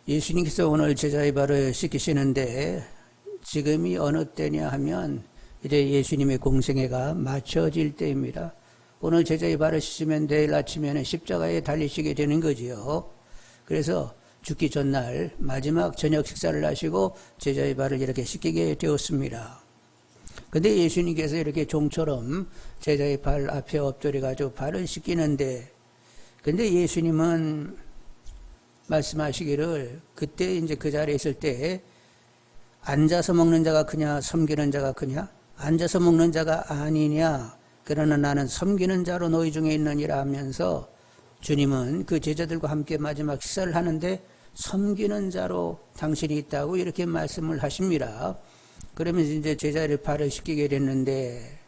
예수님께서 오늘 제자의 발을 씻기시는데 지금이 어느 때냐 하면 이제 예수님의 공생애가 마쳐질 때입니다. 오늘 제자의 발을 씻으면 내일 아침에는 십자가에 달리시게 되는 거지요. 그래서 죽기 전날 마지막 저녁 식사를 하시고 제자의 발을 이렇게 씻기게 되었습니다. 근데 예수님께서 이렇게 종처럼 제자의 발 앞에 엎드려가지고 발을 씻기는데, 근데 예수님은 말씀하시기를 그때 이제 그 자리에 있을 때 앉아서 먹는 자가 크냐 섬기는 자가 크냐, 앉아서 먹는 자가 아니냐, 그러나 나는 섬기는 자로 너희 중에 있느니라 하면서 주님은 그 제자들과 함께 마지막 식사를 하는데 섬기는 자로 당신이 있다고 이렇게 말씀을 하십니다. 그러면서 이제 제자를 발을 씻기게 됐는데,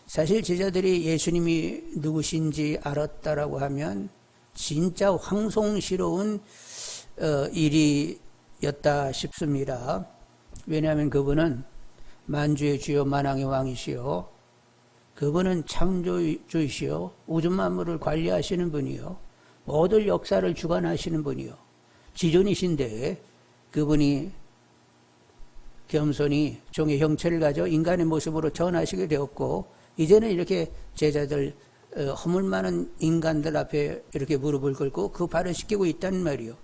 사실 제자들이 예수님이 누구신지 알았다라고 하면 진짜 황송스러운 일이었다 싶습니다. 왜냐하면 그분은 만주의 주요 만왕의 왕이시요, 그분은 창조주이시요, 우주 만물을 관리하시는 분이요, 모든 역사를 주관하시는 분이요, 지존이신데 그분이 겸손히 종의 형체를 가져 인간의 모습으로 전하시게 되었고, 이제는 이렇게 제자들 허물 많은 인간들 앞에 이렇게 무릎을 꿇고 그 발을 씻기고 있단 말이요.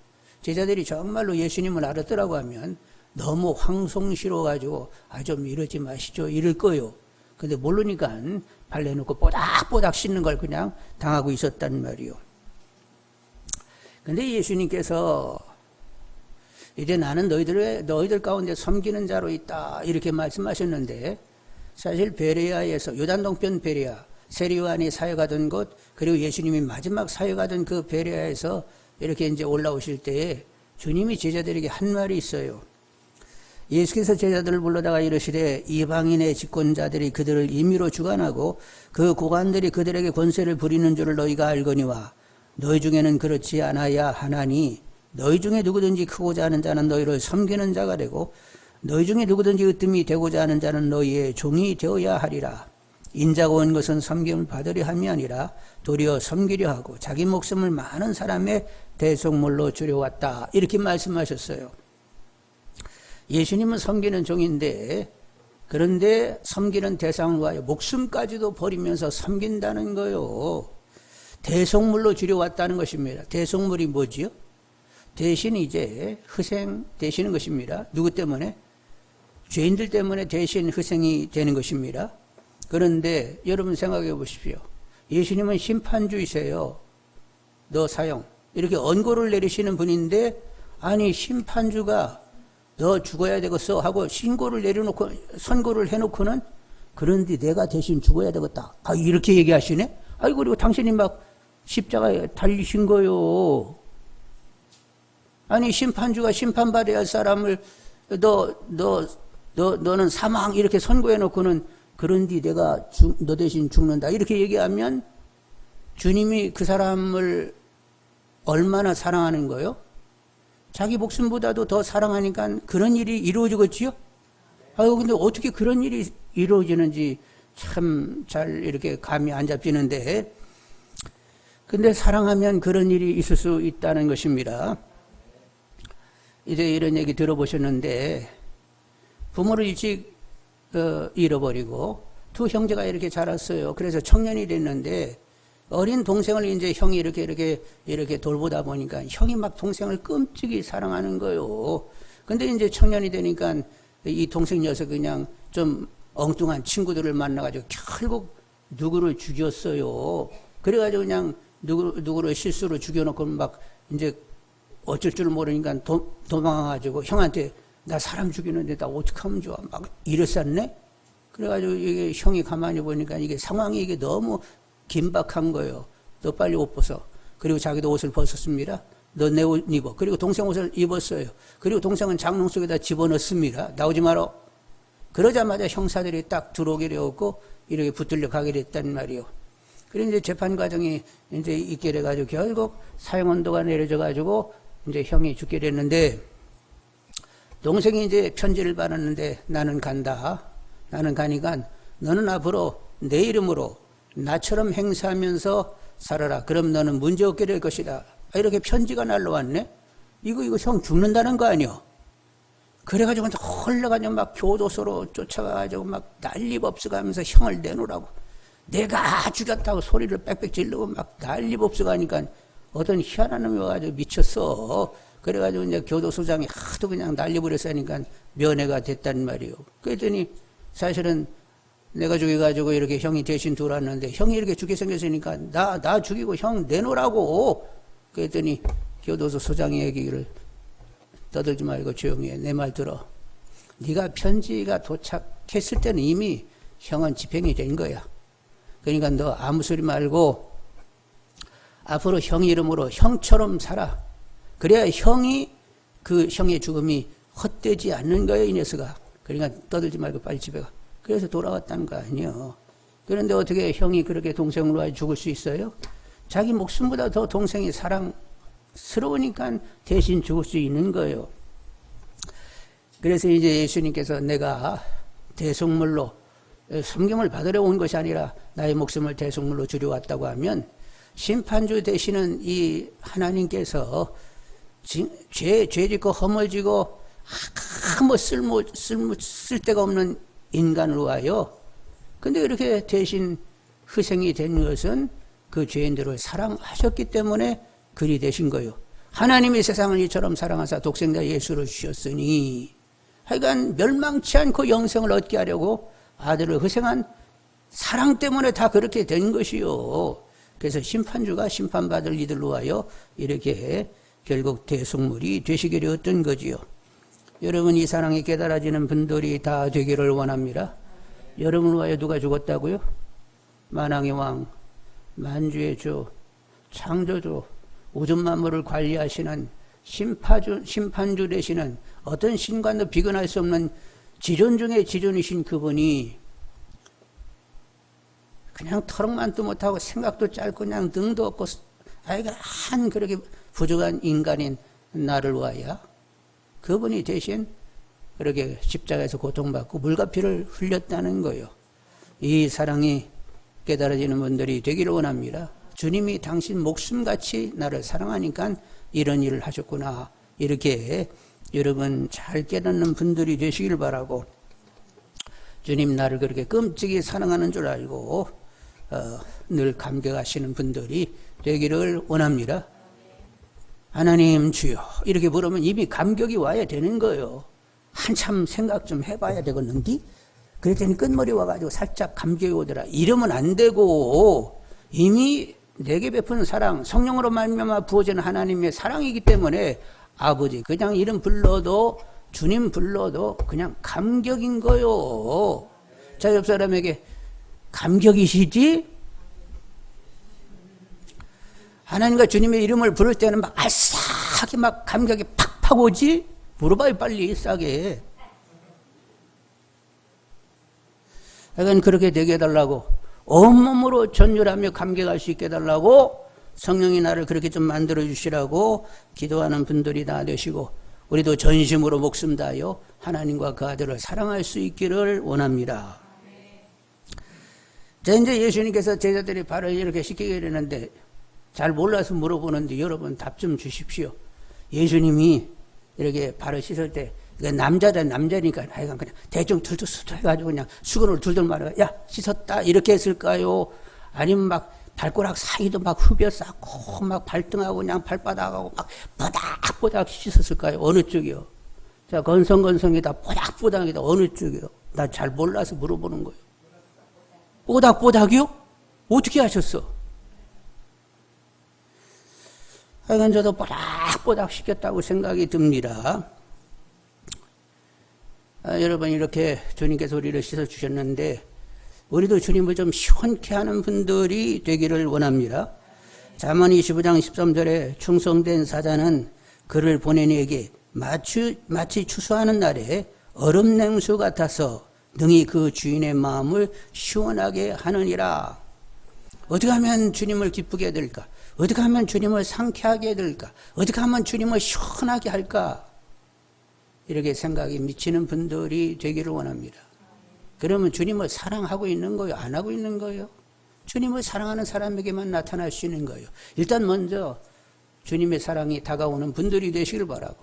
제자들이 정말로 예수님을 알았더라고 하면 너무 황송스러워가지고 좀 이러지 마시죠 이럴 거요. 근데 모르니까 발 내놓고 뽀닥뽀닥 씻는 걸 그냥 당하고 있었단 말이요. 근데 예수님께서 이제 나는 너희들 가운데 섬기는 자로 있다 이렇게 말씀하셨는데, 사실 베레아에서 요단 동편 베레아, 세리요한이 사역하던 곳, 그리고 예수님이 마지막 사역하던 그 베레아에서 이렇게 이제 올라오실 때에 주님이 제자들에게 한 말이 있어요. 예수께서 제자들을 불러다가 이르시되 이방인의 집권자들이 그들을 임의로 주관하고 그 고관들이 그들에게 권세를 부리는 줄을 너희가 알거니와 너희 중에는 그렇지 않아야 하나니, 너희 중에 누구든지 크고자 하는 자는 너희를 섬기는 자가 되고 너희 중에 누구든지 으뜸이 되고자 하는 자는 너희의 종이 되어야 하리라. 인자가 온 것은 섬김을 받으려 함이 아니라 도리어 섬기려 하고 자기 목숨을 많은 사람의 대속물로 주려왔다 이렇게 말씀하셨어요. 예수님은 섬기는 종인데, 그런데 섬기는 대상을 위하여 목숨까지도 버리면서 섬긴다는 거요. 대속물로 주려왔다는 것입니다. 대속물이 뭐지요? 대신 이제 희생 되시는 것입니다. 누구 때문에? 죄인들 때문에 대신 희생이 되는 것입니다. 그런데 여러분 생각해 보십시오. 예수님은 심판주이세요. 너 사형 이렇게 언고를 내리시는 분인데, 아니 심판주가 너 죽어야 되겠어 하고 선고를 해놓고는 그런데 내가 대신 죽어야 되겠다 이렇게 얘기하시네. 그리고 당신이 막 십자가에 달리신 거요. 아니 심판주가 심판받아야 할 사람을 너는 사망 이렇게 선고해 놓고는 그런데 내가 너 대신 죽는다 이렇게 얘기하면 주님이 그 사람을 얼마나 사랑하는 거요? 자기 목숨보다도 더 사랑하니까 그런 일이 이루어지겠지요? 근데 어떻게 그런 일이 이루어지는지 참 잘 이렇게 감이 안 잡히는데, 근데 사랑하면 그런 일이 있을 수 있다는 것입니다. 이제 이런 얘기 들어보셨는데, 부모를 일찍 잃어버리고 두 형제가 이렇게 자랐어요. 그래서 청년이 됐는데 어린 동생을 이제 형이 이렇게 돌보다 보니까 형이 막 동생을 끔찍이 사랑하는 거요. 근데 이제 청년이 되니까 이 동생 녀석 그냥 좀 엉뚱한 친구들을 만나가지고 결국 누구를 죽였어요. 그래가지고 그냥 누구를 실수로 죽여놓고 막 이제 어쩔 줄 모르니까 도망가가지고 형한테 나 사람 죽이는데 나 어떡하면 좋아 막 이랬었네. 그래가지고 이게 형이 가만히 보니까 이게 상황이 이게 너무 긴박한 거예요. 너 빨리 옷 벗어. 그리고 자기도 옷을 벗었습니다. 너 내 옷 입어. 그리고 동생 옷을 입었어요. 그리고 동생은 장롱 속에다 집어넣습니다. 나오지 마라. 그러자마자 형사들이 딱 들어오게 되었고 이렇게 붙들려 가게 됐단 말이에요. 그리고 이제 재판 과정이 이제 있게 돼가지고 결국 사형 언도가 내려져가지고 이제 형이 죽게 됐는데, 동생이 이제 편지를 받았는데 나는 간다. 나는 가니까 너는 앞으로 내 이름으로 나처럼 행세하면서 살아라. 그럼 너는 문제없게 될 것이다. 이렇게 편지가 날라왔네. 이거 형 죽는다는 거 아니요? 그래가지고 헐레가지고 막 교도소로 쫓아가가지고 막 난리법석하면서 형을 내놓으라고. 내가 죽였다고 소리를 빽빽 지르고 막 난리법석 하니까 어떤 희한한 놈이 와가지고 미쳤어. 그래가지고 이제 교도소장이 하도 그냥 난리부렸으니까 면회가 됐단 말이에요. 그랬더니 사실은 내가 죽여가지고 이렇게 형이 대신 들어왔는데 형이 이렇게 죽게 생겼으니까 나 죽이고 형 내놓으라고. 그랬더니 교도소 소장이 얘기를 떠들지 말고 조용히 해. 내 말 들어. 네가 편지가 도착했을 때는 이미 형은 집행이 된 거야. 그러니까 너 아무 소리 말고 앞으로 형 이름으로 형처럼 살아. 그래야 형이 그 형의 죽음이 헛되지 않는 거예요, 이 녀석아. 그러니까 떠들지 말고 빨리 집에 가. 그래서 돌아왔다는 거 아니에요. 그런데 어떻게 형이 그렇게 동생으로 죽을 수 있어요? 자기 목숨보다 더 동생이 사랑스러우니까 대신 죽을 수 있는 거예요. 그래서 이제 예수님께서 내가 대속물로 성경을 받으러 온 것이 아니라 나의 목숨을 대속물로 주려 왔다고 하면 심판주 되시는 이 하나님께서 죄 짓고 허물지고 아무 쓸데가 없는 인간을 위하여 근데 이렇게 대신 희생이 된 것은 그 죄인들을 사랑하셨기 때문에 그리 되신 거예요. 하나님이 세상을 이처럼 사랑하사 독생자 예수를 주셨으니 하여간 멸망치 않고 영생을 얻게 하려고 아들을 희생한 사랑 때문에 다 그렇게 된 것이요. 그래서 심판주가 심판받을 이들로 위하여 이렇게 결국 대속물이 되시게 되었던 거지요. 여러분 이 사랑이 깨달아지는 분들이 다 되기를 원합니다. 여러분을 위하여 누가 죽었다고요? 만왕의 왕, 만주의 주, 창조주, 우주 만물을 관리하시는 심판주 되시는 어떤 신관도 비견할 수 없는 지존 중에 지존이신 그분이 그냥 터럭만도 못하고 생각도 짧고 그냥 능도 없고 한 그렇게 부족한 인간인 나를 위하여 그분이 대신 그렇게 십자가에서 고통받고 물과 피를 흘렸다는 거예요. 이 사랑이 깨달아지는 분들이 되기를 원합니다. 주님이 당신 목숨같이 나를 사랑하니까 이런 일을 하셨구나. 이렇게 여러분 잘 깨닫는 분들이 되시길 바라고 주님 나를 그렇게 끔찍이 사랑하는 줄 알고 늘 감격하시는 분들이 되기를 원합니다. 하나님 주여 이렇게 부르면 이미 감격이 와야 되는 거예요. 한참 생각 좀 해봐야 되겠는데 그랬더니 끝머리 와가지고 살짝 감격이 오더라. 이러면 안 되고 이미 내게 베푸는 사랑 성령으로 말미암아 부어지는 하나님의 사랑이기 때문에 아버지 그냥 이름 불러도 주님 불러도 그냥 감격인 거요. 자, 옆 사람에게 감격이시지? 하나님과 주님의 이름을 부를 때는 막 알싸하게 막 감격이 팍팍 오지? 물어봐요 빨리 싸게. 하여간 그렇게 되게 해달라고 온몸으로 전율하며 감격할 수 있게 해달라고 성령이 나를 그렇게 좀 만들어 주시라고 기도하는 분들이 다 되시고 우리도 전심으로 목숨 다하여 하나님과 그 아들을 사랑할 수 있기를 원합니다. 자, 이제 예수님께서 제자들이 발을 이렇게 시키게 되는데 잘 몰라서 물어보는데 여러분 답 좀 주십시오. 예수님이 이렇게 발을 씻을 때 남자다 남자니까 하여간 그냥 대충 들들 해가지고 그냥 수건을 들들 말아요. 야 씻었다 이렇게 했을까요? 아니면 막 발가락 사이도 막 흡여 쌓고 막 발등하고 그냥 발바닥하고 막 보닥보닥 씻었을까요? 어느 쪽이요? 자 건성건성이다 보닥보닥이다 어느 쪽이요? 나 잘 몰라서 물어보는 거예요. 보닥보닥이요? 어떻게 하셨어? 하여간 저도 보닥보닥 시켰다고 생각이 듭니다. 여러분 이렇게 주님께서 우리를 씻어주셨는데 우리도 주님을 좀 시원케 하는 분들이 되기를 원합니다. 잠언 25장 13절에 충성된 사자는 그를 보낸 이에게 마치 추수하는 날에 얼음 냉수 같아서 능히 그 주인의 마음을 시원하게 하느니라. 어떻게 하면 주님을 기쁘게 해드릴까? 어떻게 하면 주님을 상쾌하게 해드릴까? 어떻게 하면 주님을 시원하게 할까? 이렇게 생각이 미치는 분들이 되기를 원합니다. 그러면 주님을 사랑하고 있는 거예요? 안 하고 있는 거예요? 주님을 사랑하는 사람에게만 나타날 수 있는 거예요. 일단 먼저 주님의 사랑이 다가오는 분들이 되시길 바라고,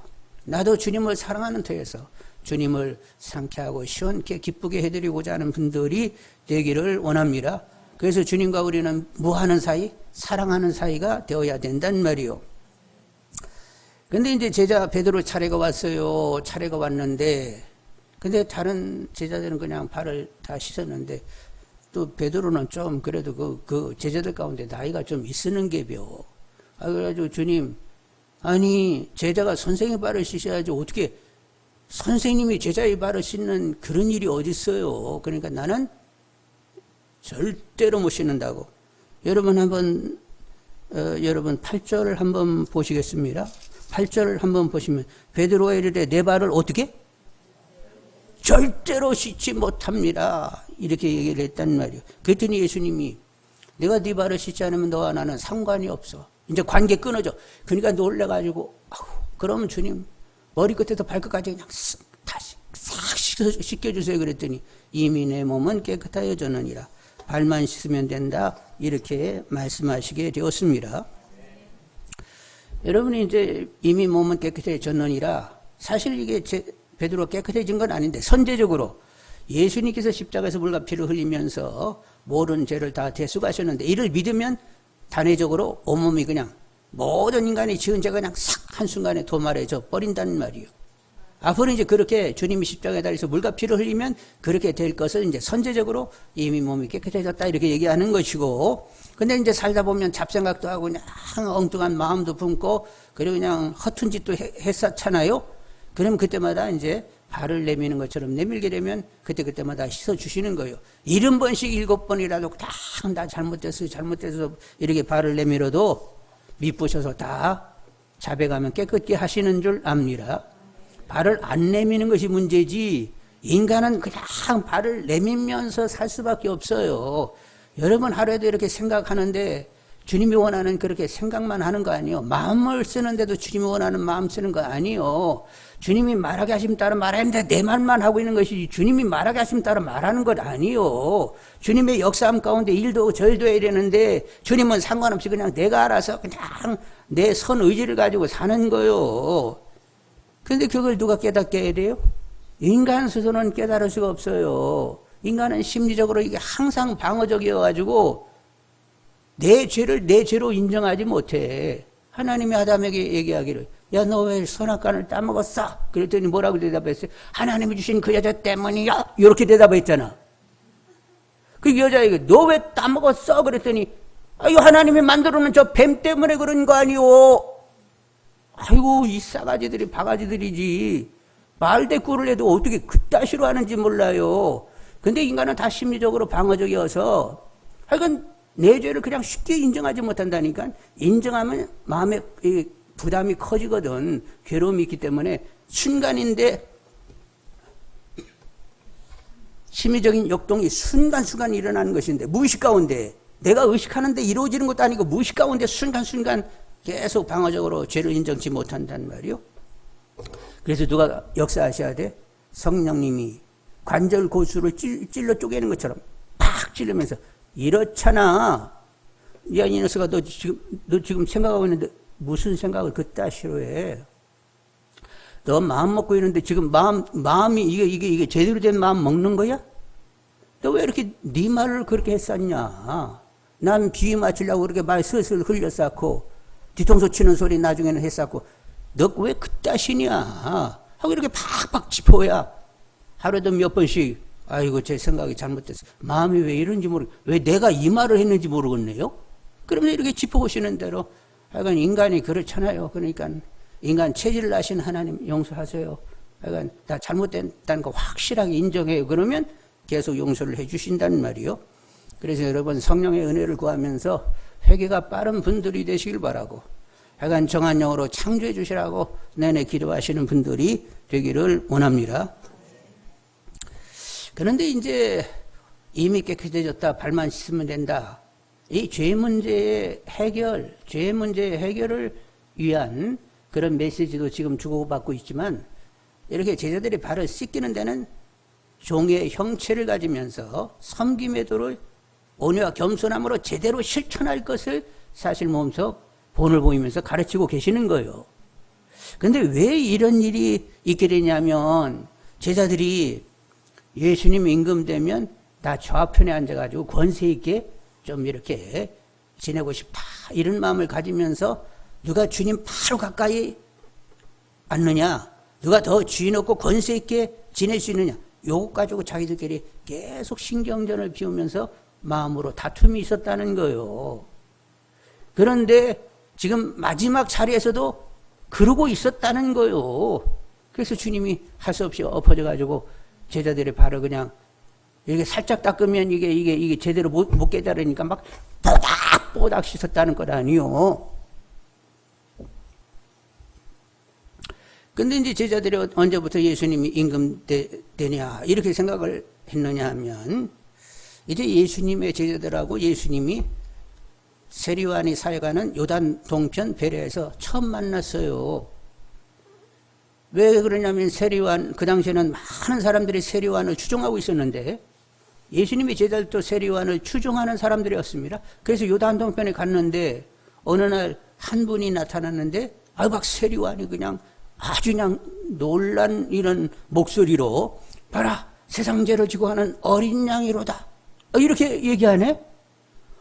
나도 주님을 사랑하는 터에서 주님을 상쾌하고 시원케 기쁘게 해드리고자 하는 분들이 되기를 원합니다. 그래서 주님과 우리는 뭐하는 사이? 사랑하는 사이가 되어야 된단 말이요. 근데 이제 제자 베드로 차례가 왔어요. 차례가 왔는데, 근데 다른 제자들은 그냥 발을 다 씻었는데, 또 베드로는 좀 그래도 그 제자들 가운데 나이가 좀 있으는 게벼. 그래가지고 주님, 아니 제자가 선생의 발을 씻어야지 어떻게 선생님이 제자의 발을 씻는 그런 일이 어디 있어요. 그러니까 나는 절대로 못 씻는다고. 여러분 한번 여러분 8절을 한번 보시겠습니다. 8절을 한번 보시면 베드로가 이르되 내 발을 어떻게? 절대로 씻지 못합니다. 이렇게 얘기를 했단 말이에요. 그랬더니 예수님이 내가 네 발을 씻지 않으면 너와 나는 상관이 없어. 이제 관계 끊어져. 그러니까 놀래가지고 그러면 주님 머리끝에서 발끝까지 그냥 다시 싹 씻겨주세요. 그랬더니 이미 내 몸은 깨끗하여졌느니라. 발만 씻으면 된다. 이렇게 말씀하시게 되었습니다. 여러분이 이제 이미 몸은 깨끗해졌느니라. 사실 이게 베드로가 깨끗해진 건 아닌데 선제적으로 예수님께서 십자가에서 물과 피를 흘리면서 모든 죄를 다 대속하셨는데 이를 믿으면 단회적으로 온몸이 그냥 모든 인간이 지은 죄가 그냥 싹 한순간에 도말해져 버린다는 말이에요. 앞으로 이제 그렇게 주님이 십자가에 달려서 물과 피를 흘리면 그렇게 될 것을 이제 선제적으로 이미 몸이 깨끗해졌다 이렇게 얘기하는 것이고, 근데 이제 살다 보면 잡생각도 하고 그냥 엉뚱한 마음도 품고 그리고 그냥 허튼 짓도 했었잖아요. 그럼 그때마다 이제 발을 내미는 것처럼 내밀게 되면 그때마다 씻어주시는 거예요. 70번씩 7번이라도 다 잘못됐어 이렇게 발을 내밀어도 밑부셔서 다 자백하면 깨끗게 하시는 줄 압니다. 발을 안 내미는 것이 문제지 인간은 그냥 발을 내밀면서 살 수밖에 없어요. 여러분 하루에도 이렇게 생각하는데 주님이 원하는 그렇게 생각만 하는 거 아니에요. 마음을 쓰는데도 주님이 원하는 마음 쓰는 거 아니에요. 주님이 말하게 하시면 따라 말하는데 내 말만 하고 있는 것이지 주님이 말하게 하시면 따라 말하는 것 아니에요. 주님의 역사함 가운데 일도 절도 해야 되는데 주님은 상관없이 그냥 내가 알아서 그냥 내 선 의지를 가지고 사는 거예요. 그런데 그걸 누가 깨닫게 해야 돼요? 인간 스스로는 깨달을 수가 없어요. 인간은 심리적으로 이게 항상 방어적이어가지고 내 죄를 내 죄로 인정하지 못해. 하나님이 아담에게 얘기하기를 야 너 왜 선악과를 따먹었어? 그랬더니 뭐라고 대답했어요? 하나님이 주신 그 여자 때문이야. 이렇게 대답했잖아. 그 여자에게 너 왜 따먹었어? 그랬더니 아유 하나님이 만들어놓은 저 뱀 때문에 그런 거 아니오. 아이고 이 싸가지들이 바가지들이지. 말대꾸를 해도 어떻게 그따시로 하는지 몰라요. 근데 인간은 다 심리적으로 방어적이어서 하여간 내 죄를 그냥 쉽게 인정하지 못한다니까. 인정하면 마음에 부담이 커지거든. 괴로움이 있기 때문에 순간인데 심리적인 역동이 순간순간 일어나는 것인데 무의식 가운데 내가 의식하는데 이루어지는 것도 아니고 무의식 가운데 순간순간 계속 방어적으로 죄를 인정치 못한단 말이요. 그래서 누가 역사하셔야 돼? 성령님이 관절 고수를 찔러 쪼개는 것처럼 팍 찔르면서 이렇잖아. 야, 이 녀석아, 너 지금 생각하고 있는데 무슨 생각을 그따시로 해? 너 마음 먹고 있는데 지금 마음이 이게 제대로 된 마음 먹는 거야? 너 왜 이렇게 네 말을 그렇게 했었냐? 난 비위 맞추려고 그렇게 말 슬슬 흘렸었고 뒤통수 치는 소리 나중에는 했었고 너 왜 그따시냐? 하고 이렇게 팍팍 짚어야 하루에도 몇 번씩 아이고 제 생각이 잘못됐어. 마음이 왜 이런지 왜 내가 이 말을 했는지 모르겠네요. 그러면 이렇게 짚어보시는 대로 하여간 인간이 그렇잖아요. 그러니까 인간 체질을 아신 하나님 용서하세요. 하여간 다 잘못됐다는 거 확실하게 인정해요. 그러면 계속 용서를 해 주신다는 말이요. 그래서 여러분 성령의 은혜를 구하면서 회개가 빠른 분들이 되시길 바라고 하여간 정한 영으로 창조해 주시라고 내내 기도하시는 분들이 되기를 원합니다. 그런데 이제 이미 깨끗해졌다. 발만 씻으면 된다. 이 죄 문제의 해결을 위한 그런 메시지도 지금 주고받고 있지만 이렇게 제자들이 발을 씻기는 데는 종의 형체를 가지면서 섬김의 도를 온유와 겸손함으로 제대로 실천할 것을 사실 몸소 본을 보이면서 가르치고 계시는 거예요. 근데 왜 이런 일이 있게 되냐면 제자들이 예수님 임금되면 나 좌편에 앉아가지고 권세 있게 좀 이렇게 지내고 싶다 이런 마음을 가지면서 누가 주님 바로 가까이 앉느냐, 누가 더 주인 없고 권세 있게 지낼 수 있느냐, 요것 가지고 자기들끼리 계속 신경전을 피우면서 마음으로 다툼이 있었다는 거예요. 그런데 지금 마지막 자리에서도 그러고 있었다는 거예요. 그래서 주님이 할 수 없이 엎어져 가지고 제자들의 발을 그냥 이렇게 살짝 닦으면 이게 제대로 못 깨달으니까 막 뽀닥 씻었다는 것 아니요. 근데 이제 제자들이 언제부터 예수님이 임금 되냐 이렇게 생각을 했느냐 하면 이제 예수님의 제자들하고 예수님이 세리와니 사역하는 요단 동편 베레에서 처음 만났어요. 왜 그러냐면 세리완, 그 당시에는 많은 사람들이 세리완을 추종하고 있었는데 예수님의 제자들도 세리완을 추종하는 사람들이었습니다. 그래서 요단 동편에 갔는데 어느 날 한 분이 나타났는데 막 세리완이 그냥 아주 그냥 놀란 이런 목소리로 봐라 세상 죄를 지고 하는 어린 양이로다 이렇게 얘기하네.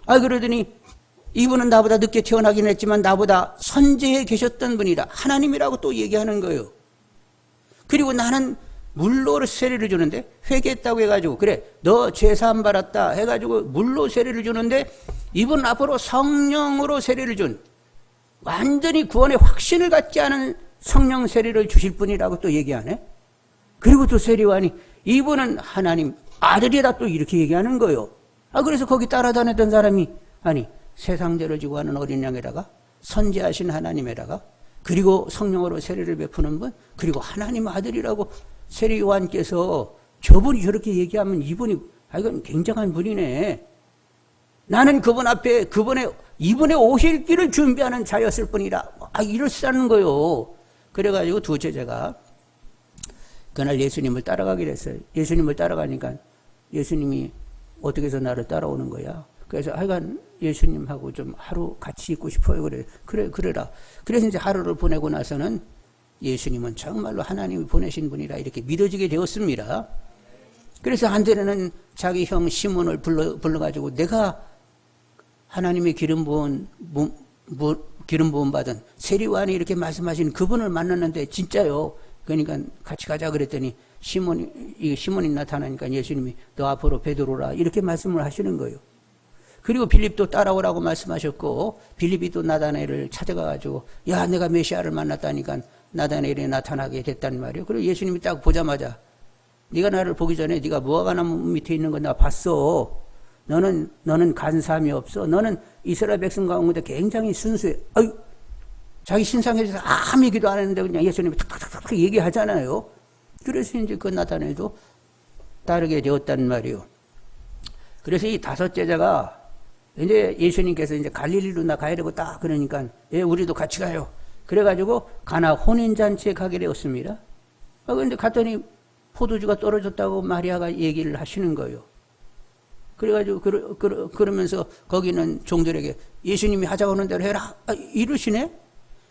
그러더니 이분은 나보다 늦게 태어나긴 했지만 나보다 선제에 계셨던 분이다 하나님이라고 또 얘기하는 거예요. 그리고 나는 물로 세례를 주는데 회개했다고 해가지고 그래 너 죄사함 받았다 해가지고 물로 세례를 주는데 이분 앞으로 성령으로 세례를 준 완전히 구원의 확신을 갖지 않은 성령 세례를 주실 분이라고 또 얘기하네. 그리고 또 세리완이 이분은 하나님 아들이다 또 이렇게 얘기하는 거예요. 그래서 거기 따라다녔던 사람이 아니 세상 죄를 지고 하는 어린 양에다가 선지하신 하나님에다가 그리고 성령으로 세례를 베푸는 분 그리고 하나님 아들이라고 세리요한께서 저분이 저렇게 얘기하면 이분이 이건 굉장한 분이네. 나는 그분 앞에 이분의 오실 길을 준비하는 자였을 뿐이라 이럴싸는 거요. 그래가지고 두 제자가 그날 예수님을 따라가기로 했어요. 예수님을 따라가니까 예수님이 어떻게 해서 나를 따라오는 거야. 그래서 하여간 예수님하고 좀 하루 같이 있고 싶어요. 그래라. 그래서 이제 하루를 보내고 나서는 예수님은 정말로 하나님이 보내신 분이라 이렇게 믿어지게 되었습니다. 그래서 한때는 자기 형 시몬을 불러가지고 내가 하나님의 기름 부음 받은 세리완이 이렇게 말씀하신 그분을 만났는데 진짜요. 그러니까 같이 가자 그랬더니 시몬이 나타나니까 예수님이 너 앞으로 베드로라 이렇게 말씀을 하시는 거예요. 그리고 빌립도 따라오라고 말씀하셨고 빌립이 또 나다나엘을 찾아가가지고 야 내가 메시아를 만났다니까 나다나엘이 나타나게 됐단 말이에요. 그리고 예수님이 딱 보자마자 네가 나를 보기 전에 네가 무화과나무 밑에 있는 거 나 봤어. 너는 간사함이 없어. 너는 이스라엘 백성 가운데 굉장히 순수해. 자기 신상에서 아무 얘기도 안 했는데 그냥 예수님이 탁탁탁탁 얘기하잖아요. 그래서 이제 그 나타나엘도 따르게 되었단 말이에요. 그래서 이 다섯 제자가 이제 예수님께서 이제 갈릴리로 나 가야 되고 딱 그러니까 우리도 같이 가요. 그래가지고 가나 혼인잔치에 가게 되었습니다. 그런데 갔더니 포도주가 떨어졌다고 마리아가 얘기를 하시는 거예요. 그래가지고 그러면서 거기는 종들에게 예수님이 하자고 하는 대로 해라 이러시네.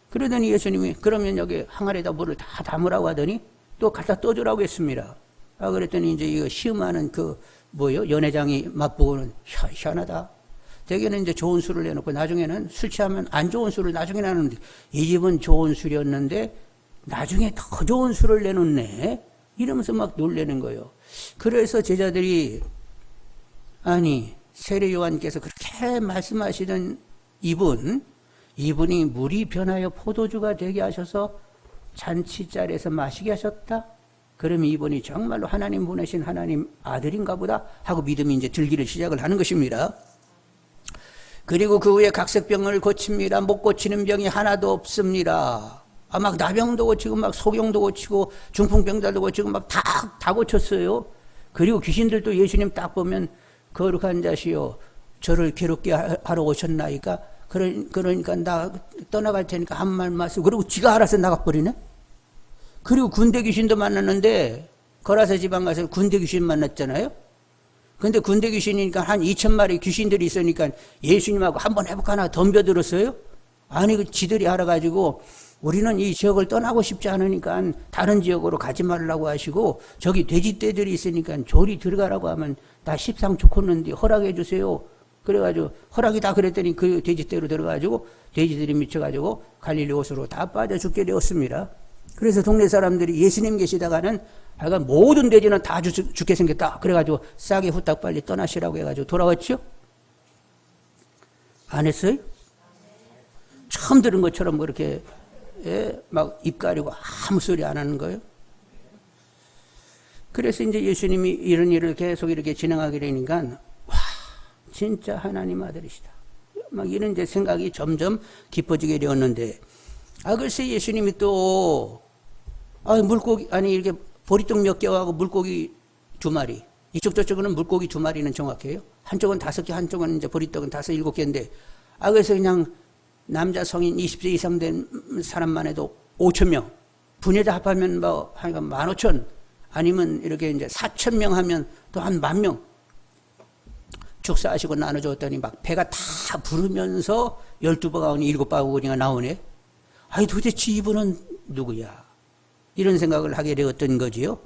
그러더니 예수님이 그러면 여기 항아리에다 물을 다 담으라고 하더니 또 갖다 떠주라고 했습니다. 그랬더니 이제 이거 시음하는 연회장이 맛보고는 희한하다. 대개는 이제 좋은 술을 내놓고 나중에는 술 취하면 안 좋은 술을 나중에 내놓는데 이 집은 좋은 술이었는데 나중에 더 좋은 술을 내놓네. 이러면서 막 놀라는 거예요. 그래서 제자들이 아니 세례 요한께서 그렇게 말씀하시던 이분이 물이 변하여 포도주가 되게 하셔서 잔치자리에서 마시게 하셨다? 그러면 이분이 정말로 하나님 보내신 하나님 아들인가 보다 하고 믿음이 이제 들기를 시작을 하는 것입니다. 그리고 그 후에 각색병을 고칩니다. 못 고치는 병이 하나도 없습니다. 막 나병도 고치고 막 소경도 고치고 중풍병자도 고치고 막 다 고쳤어요. 그리고 귀신들도 예수님 딱 보면 거룩한 자시여 저를 괴롭게 하러 오셨나이까 그러니까 나 떠나갈 테니까 한 말만 쓰고 그리고 지가 알아서 나가버리네. 그리고 군대 귀신도 만났는데 거라사 지방 가서 군대 귀신 만났잖아요. 근데 군대 귀신이니까 한 2,000마리 귀신들이 있으니까 예수님하고 한번 해볼까 하나 덤벼들었어요. 아니 그 지들이 알아가지고 우리는 이 지역을 떠나고 싶지 않으니까 다른 지역으로 가지 말라고 하시고 저기 돼지떼들이 있으니까 저리 들어가라고 하면 다 십상 좋겠는데 허락해 주세요. 그래가지고 허락이 다 그랬더니 그 돼지떼로 들어가지고 돼지들이 미쳐가지고 갈릴리 호수로 다 빠져 죽게 되었습니다. 그래서 동네 사람들이 예수님 계시다가는 하여간 모든 돼지는 다 죽게 생겼다. 그래가지고 싸게 후딱 빨리 떠나시라고 해가지고 돌아왔죠? 안 했어요? 처음 들은 것처럼 그렇게 막 입 가리고 아무 소리 안 하는 거예요. 그래서 이제 예수님이 이런 일을 계속 이렇게 진행하게 되니까 와 진짜 하나님 아들이시다. 막 이런 이제 생각이 점점 깊어지게 되었는데 글쎄 예수님이 또 물고기 아니 이렇게 보리떡 몇 개하고 물고기 2마리 이쪽 저쪽은 물고기 2마리는 정확해요. 한쪽은 5개 한쪽은 이제 보리떡은 5, 7개인데 그래서 그냥 남자 성인 20세 이상 된 사람만 해도 5,000명 부녀자 합하면 뭐 한 15,000 아니면 이렇게 이제 4,000명 하면 또 한 10,000명 축사하시고 나눠줬더니 막 배가 다 부르면서 12바구니 7바구니가 나오네. 도대체 이분은 누구야? 이런 생각을 하게 되었던 거지요.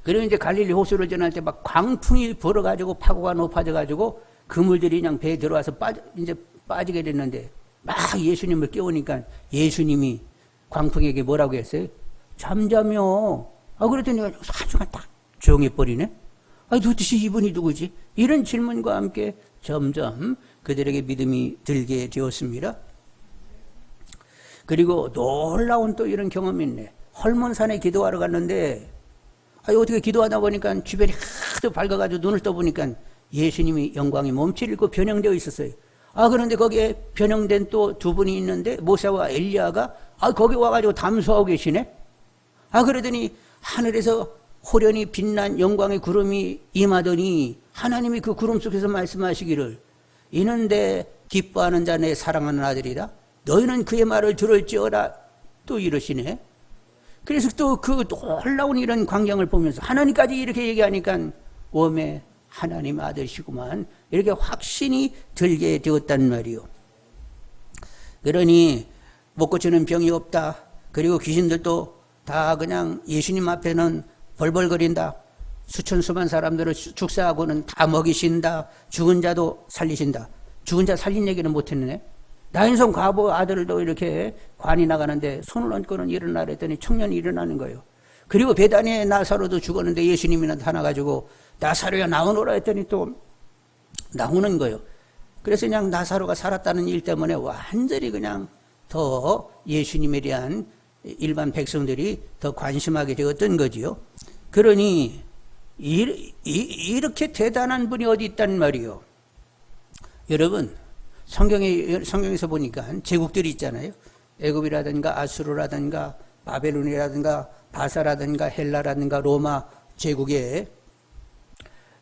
그리고 이제 갈릴리 호수를 지날 때 막 광풍이 불어가지고 파고가 높아져가지고 그물들이 그냥 배에 들어와서 빠지게 됐는데 막 예수님을 깨우니까 예수님이 광풍에게 뭐라고 했어요? 잠자며. 그랬더니 아주가 딱 조용해버리네. 도대체 이분이 누구지? 이런 질문과 함께 점점 그들에게 믿음이 들게 되었습니다. 그리고 놀라운 또 이런 경험이 있네. 헐몬산에 기도하러 갔는데 어떻게 기도하다 보니까 주변이 하도 밝아가지고 눈을 떠보니까 예수님이 영광이 몸치리고 변형되어 있었어요. 그런데 거기에 변형된 또 2분이 있는데 모세와 엘리야가 거기 와가지고 담소하고 계시네. 그러더니 하늘에서 호련히 빛난 영광의 구름이 임하더니 하나님이 그 구름 속에서 말씀하시기를 이는 내 기뻐하는 자 내 사랑하는 아들이다. 너희는 그의 말을 들을지어라. 또 이러시네. 그래서 또 그 놀라운 이런 광경을 보면서 하나님까지 이렇게 얘기하니까 웜에 하나님 아들이시구만 이렇게 확신이 들게 되었단 말이요. 그러니 못 고치는 병이 없다. 그리고 귀신들도 다 그냥 예수님 앞에는 벌벌거린다. 수천 수만 사람들을 축사하고는 다 먹이신다. 죽은 자도 살리신다. 죽은 자 살린 얘기는 못했네. 나인성 과부 아들도 이렇게 관이 나가는데 손을 얹고는 일어나라 했더니 청년이 일어나는 거예요. 그리고 베다니의 나사로도 죽었는데 예수님이 나타나가지고 나사로야 나오노라 했더니 또 나오는 거예요. 그래서 그냥 나사로가 살았다는 일 때문에 완전히 그냥 더 예수님에 대한 일반 백성들이 더 관심하게 되었던 거지요. 그러니 이렇게 대단한 분이 어디 있단 말이요. 여러분 성경에서 보니까 제국들이 있잖아요. 애굽이라든가 아수르라든가 바벨론이라든가 바사라든가 헬라라든가 로마 제국의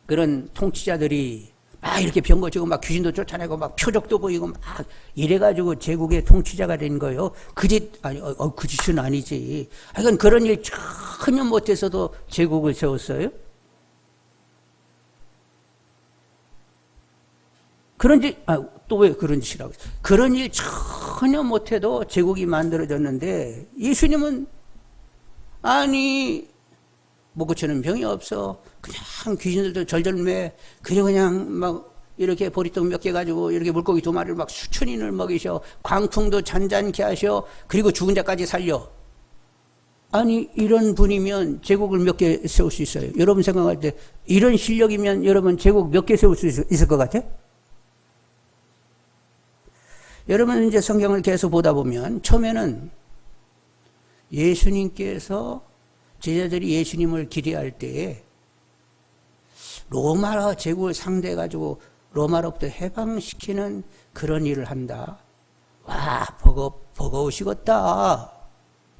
그런 통치자들이 막 이렇게 병 고치고 막 귀신도 쫓아내고 막 표적도 보이고 막 이래가지고 제국의 통치자가 된 거예요. 그 짓은 아니지. 하여간 그런 일 전혀 못해서도 제국을 세웠어요. 그런 짓, 또 왜 그런 짓이라고 했어요? 그런 일 전혀 못해도 제국이 만들어졌는데 예수님은 못 고치는 병이 없어. 그냥 귀신들도 절절매. 그냥 막 이렇게 보리떡 몇 개 가지고 이렇게 물고기 2마리를 막 수천인을 먹이셔. 광풍도 잔잔케 하셔. 그리고 죽은 자까지 살려. 이런 분이면 제국을 몇 개 세울 수 있어요? 여러분 생각할 때 이런 실력이면 여러분 제국 몇 개 세울 수 있을 것 같아? 여러분 이제 성경을 계속 보다 보면 처음에는 예수님께서 제자들이 예수님을 기대할 때에 로마 제국을 상대해가지고 로마로부터 해방시키는 그런 일을 한다. 와, 버거우시겠다.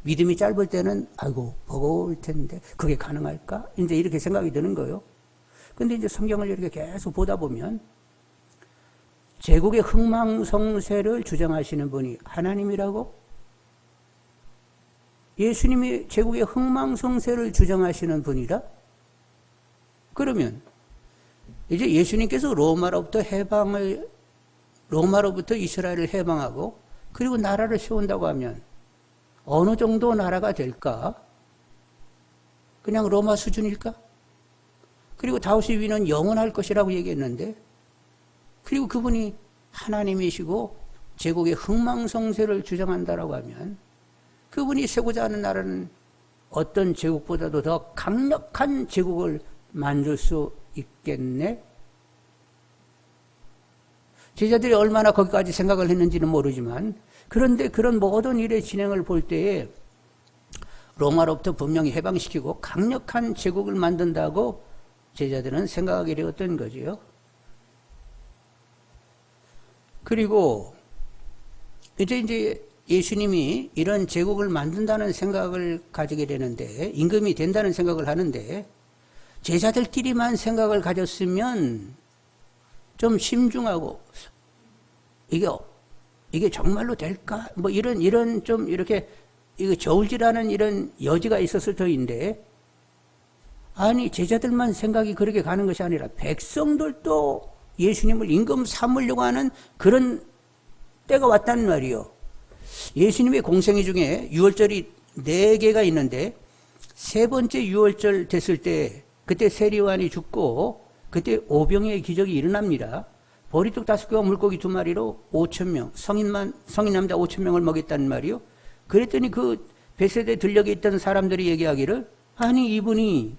믿음이 짧을 때는 버거울 텐데 그게 가능할까? 이제 이렇게 생각이 드는 거예요. 근데 이제 성경을 이렇게 계속 보다 보면 제국의 흥망성쇠를 주장하시는 분이 하나님이라고? 예수님이 제국의 흥망성쇠를 주장하시는 분이라? 그러면 이제 예수님께서 로마로부터 이스라엘을 해방하고 그리고 나라를 세운다고 하면 어느 정도 나라가 될까? 그냥 로마 수준일까? 그리고 다윗의 위는 영원할 것이라고 얘기했는데, 그리고 그분이 하나님이시고 제국의 흥망성쇠를 주장한다라고 하면 그분이 세고자 하는 나라는 어떤 제국보다도 더 강력한 제국을 만들 수 있겠네? 제자들이 얼마나 거기까지 생각을 했는지는 모르지만, 그런데 그런 모든 일의 진행을 볼 때에 로마로부터 분명히 해방시키고 강력한 제국을 만든다고 제자들은 생각하게 되었던 거지요. 그리고 이제 예수님이 이런 제국을 만든다는 생각을 가지게 되는데, 임금이 된다는 생각을 하는데, 제자들끼리만 생각을 가졌으면 좀 심중하고, 이게 정말로 될까? 뭐 이런 좀 이렇게 이거 저울질하는 이런 여지가 있었을 터인데, 아니 제자들만 생각이 그렇게 가는 것이 아니라 백성들도 예수님을 임금 삼으려고 하는 그런 때가 왔단 말이요. 예수님의 공생애 중에 유월절이 4개가 있는데, 세 번째 유월절 됐을 때 그때 세리요한이 죽고 그때 오병이의 기적이 일어납니다. 보리떡 5개와 물고기 2마리로 5,000명, 성인 남자 5,000명을 먹였단 말이요. 그랬더니 그 베세대 들녘에 있던 사람들이 얘기하기를, 아니 이분이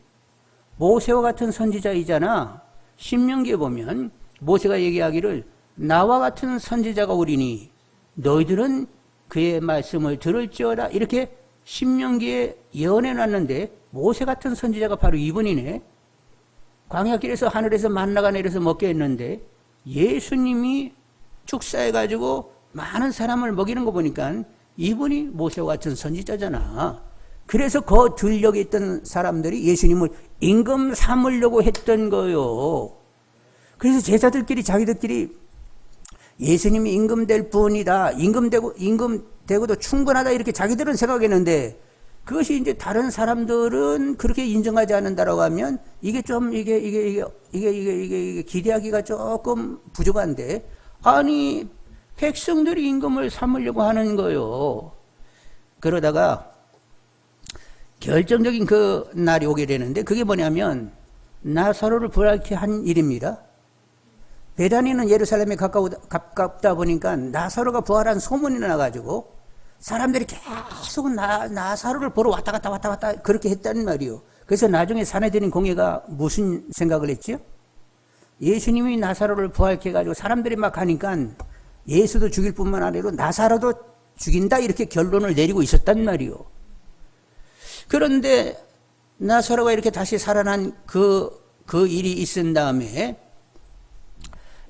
모세와 같은 선지자이잖아. 신명기에 보면 모세가 얘기하기를 나와 같은 선지자가 오리니 너희들은 그의 말씀을 들을지어다, 이렇게 신명기에 예언해놨는데 모세 같은 선지자가 바로 이분이네. 광야길에서 하늘에서 만나가 내려서 먹게 했는데 예수님이 축사해가지고 많은 사람을 먹이는 거 보니까 이분이 모세와 같은 선지자잖아. 그래서 그 들녘에 있던 사람들이 예수님을 임금 삼으려고 했던 거요. 그래서 제자들끼리 자기들끼리 예수님이 임금 될 분이다, 임금 되고도 충분하다, 이렇게 자기들은 생각했는데, 그것이 이제 다른 사람들은 그렇게 인정하지 않는다라고 하면 이게 좀 이게 기대하기가 조금 부족한데, 아니 백성들이 임금을 삼으려고 하는 거요. 그러다가 결정적인 그 날이 오게 되는데, 그게 뭐냐면 나사로를 부활케 한 일입니다. 베다니는 예루살렘에 가깝다 보니까 나사로가 부활한 소문이 나가지고 사람들이 계속 나사로를 보러 왔다 갔다 그렇게 했단 말이요. 그래서 나중에 산헤드린 공회가 무슨 생각을 했죠? 예수님이 나사로를 부활케 해가지고 사람들이 막 가니까 예수도 죽일 뿐만 아니라 나사로도 죽인다, 이렇게 결론을 내리고 있었단 말이요. 그런데 나사로가 이렇게 다시 살아난 그 일이 있은 다음에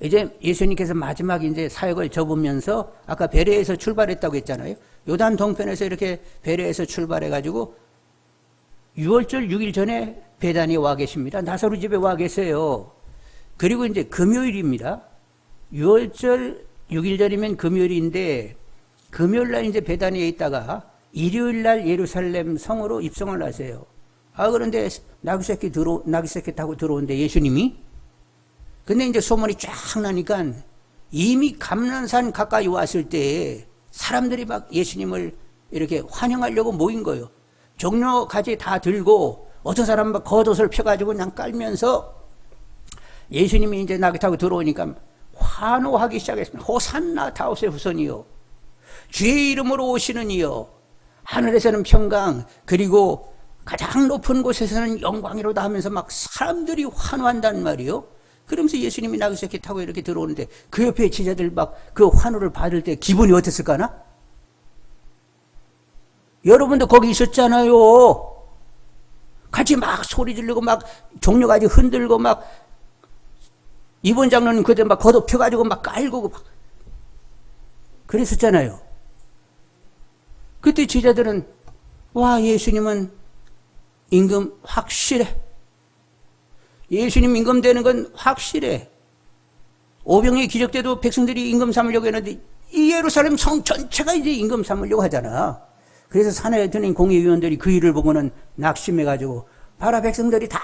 이제 예수님께서 마지막 이제 사역을 접으면서 아까 베레에서 출발했다고 했잖아요. 요단 동편에서 이렇게 베레에서 출발해가지고 6월절 6일 전에 베다니에 와 계십니다. 나사로 집에 와 계세요. 그리고 이제 금요일입니다. 6월절 6일 전이면 금요일인데, 금요일날 이제 베다니에 있다가 일요일날 예루살렘 성으로 입성을 하세요. 그런데 나귀새끼 타고 들어오는데 예수님이, 근데 이제 소문이 쫙 나니까 이미 감람산 가까이 왔을 때 사람들이 막 예수님을 이렇게 환영하려고 모인 거예요. 종려가지 다 들고 어떤 사람은 막 겉옷을 펴가지고 그냥 깔면서 예수님이 이제 나귀 타고 들어오니까 환호하기 시작했습니다. 호산나 다윗의 후손이요, 주의 이름으로 오시는 이요, 하늘에서는 평강, 그리고 가장 높은 곳에서는 영광이로다 하면서 막 사람들이 환호한단 말이요. 그러면서 예수님이 나귀새끼 타고 이렇게 들어오는데 그 옆에 제자들 막 그 환호를 받을 때 기분이 어땠을까나? 여러분도 거기 있었잖아요. 같이 막 소리 지르고 막 종려가지 흔들고 막, 이번 장로는 그때 막 겉옷 펴가지고 막 깔고 막 그랬었잖아요. 그때 제자들은 와, 예수님은 임금 확실해. 예수님 임금 되는 건 확실해. 오병이의 기적 때도 백성들이 임금 삼으려고 했는데 이 예루살렘 성 전체가 이제 임금 삼으려고 하잖아. 그래서 산헤드린 공의위원들이 그 일을 보고는 낙심해가지고 봐라, 백성들이 다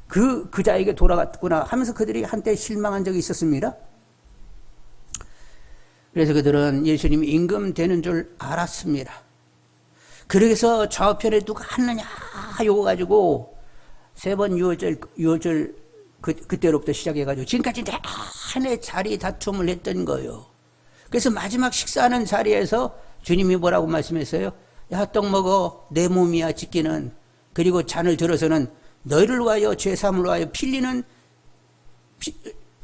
그 자에게 돌아갔구나 하면서 그들이 한때 실망한 적이 있었습니다. 그래서 그들은 예수님이 임금 되는 줄 알았습니다. 그래서 좌우편에 누가 앉느냐 요거 가지고 세 번 유월절 그때로부터 시작해가지고 지금까지 내내 자리 다툼을 했던 거예요. 그래서 마지막 식사하는 자리에서 주님이 뭐라고 말씀했어요? 야, 떡 먹어. 내 몸이야 지키는. 그리고 잔을 들어서는 너희를 위하여 죄사함을 위하여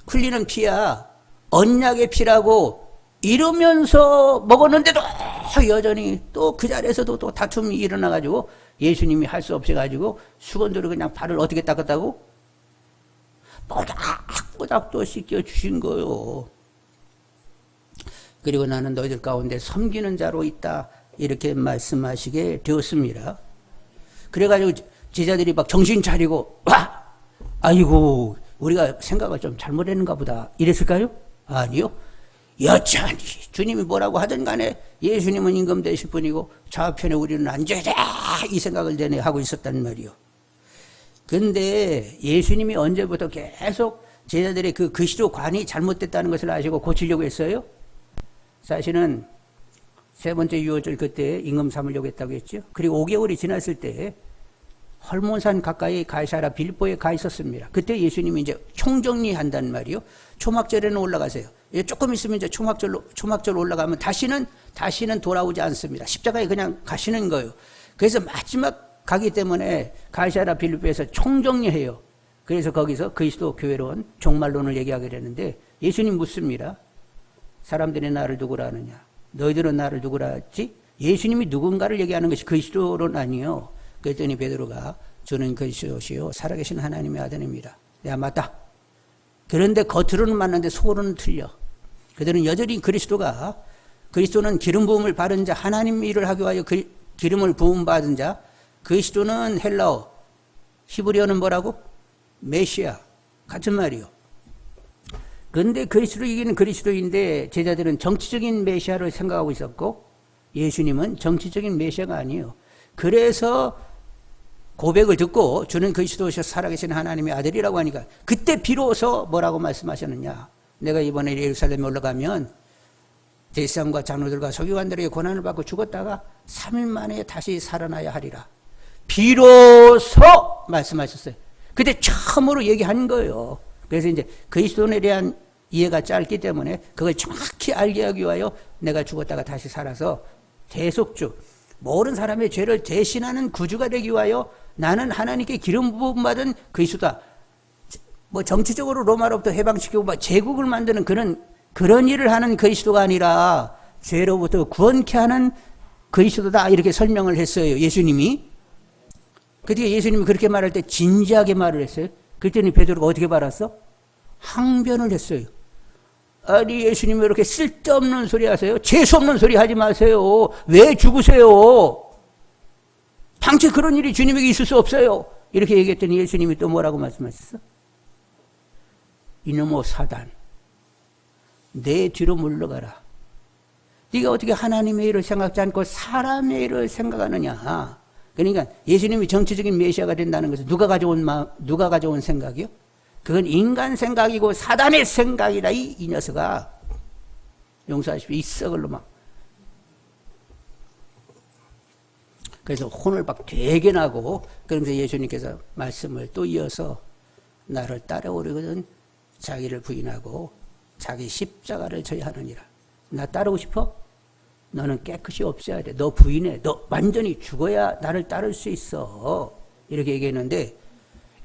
흘리는 피야. 언약의 피라고 이러면서 먹었는데도 여전히 또 그 자리에서도 또 다툼이 일어나가지고 예수님이 할 수 없어가지고 수건으로 그냥 발을 어떻게 닦았다고? 뽀닥뽀닥 또 씻겨주신 거요. 그리고 나는 너희들 가운데 섬기는 자로 있다 이렇게 말씀하시게 되었습니다. 그래가지고 제자들이 막 정신 차리고 아이고 우리가 생각을 좀 잘못했는가 보다 이랬을까요? 아니요. 여전히 주님이 뭐라고 하든 간에 예수님은 임금 되실 분이고 좌편에 우리는 앉아야 돼 이 생각을 내내 하고 있었단 말이요. 근데 예수님이 언제부터 계속 제자들의 그 그시도관이 잘못됐다는 것을 아시고 고치려고 했어요? 사실은 세 번째 유월절 그때 임금 삼으려고 했다고 했죠. 그리고 5개월이 지났을 때 헐몬산 가까이 가이사랴 빌립보에 가 있었습니다. 그때 예수님이 이제 총정리한단 말이요. 초막절에는 올라가세요. 조금 있으면 이제 초막절 올라가면 다시는 돌아오지 않습니다. 십자가에 그냥 가시는 거예요. 그래서 마지막 가기 때문에 가이사랴 빌립보에서 총정리해요. 그래서 거기서 그리스도 교회론 종말론을 얘기하게 되는데 예수님 묻습니다. 사람들이 나를 누구라 하느냐? 너희들은 나를 누구라 했지? 예수님이 누군가를 얘기하는 것이 그리스도론 아니요. 그랬더니 베드로가 저는 그리스도시요 살아계신 하나님의 아들입니다. 야 맞다. 그런데 겉으로는 맞는데 속으로는 틀려. 그들은 여전히 그리스도는 기름 부음을 받은 자, 하나님 일을 하기 위하여 기름을 부음 받은 자, 그리스도는 헬라어, 히브리어는 뭐라고? 메시아 같은 말이요. 그런데 그리스도 이기는 그리스도인데 제자들은 정치적인 메시아를 생각하고 있었고 예수님은 정치적인 메시아가 아니에요. 그래서 고백을 듣고 주는 그리스도시여 살아계신 하나님의 아들이라고 하니까 그때 비로소 뭐라고 말씀하셨느냐? 내가 이번에 예루살렘에 올라가면 대제사장과 장로들과 서기관들에게 고난을 받고 죽었다가 3일 만에 다시 살아나야 하리라. 비로소 말씀하셨어요. 그때 처음으로 얘기한 거예요. 그래서 이제 그리스도에 대한 이해가 짧기 때문에 그걸 정확히 알게 하기 위하여 내가 죽었다가 다시 살아서 대속주, 모든 사람의 죄를 대신하는 구주가 되기 위하여 나는 하나님께 기름 부음 받은 그리스도다. 뭐 정치적으로 로마로부터 해방시키고 막 제국을 만드는 그런 일을 하는 그리스도가 아니라 죄로부터 구원케 하는 그리스도다 이렇게 설명을 했어요. 예수님이. 그때 예수님이 그렇게 말할 때 진지하게 말을 했어요. 그랬더니 베드로가 어떻게 말았어? 항변을 했어요. 아니 예수님이 이렇게 쓸데없는 소리 하세요? 재수없는 소리 하지 마세요. 왜 죽으세요? 당최 그런 일이 주님에게 있을 수 없어요. 이렇게 얘기했더니 예수님이 또 뭐라고 말씀하셨어? 이놈의 사단, 내 뒤로 물러가라. 네가 어떻게 하나님의 일을 생각지 않고 사람의 일을 생각하느냐. 그러니까 예수님이 정치적인 메시아가 된다는 것은 누가 가져온 생각이요? 그건 인간 생각이고 사단의 생각이다. 이 녀석아. 용서하십시오. 이 썩을 놈아. 그래서 혼을 막 되게 나고 그러면서 예수님께서 말씀을 또 이어서 나를 따라오려거든 자기를 부인하고 자기 십자가를 져야 하느니라. 나 따르고 싶어? 너는 깨끗이 없애야 돼. 너 부인해. 너 완전히 죽어야 나를 따를 수 있어. 이렇게 얘기했는데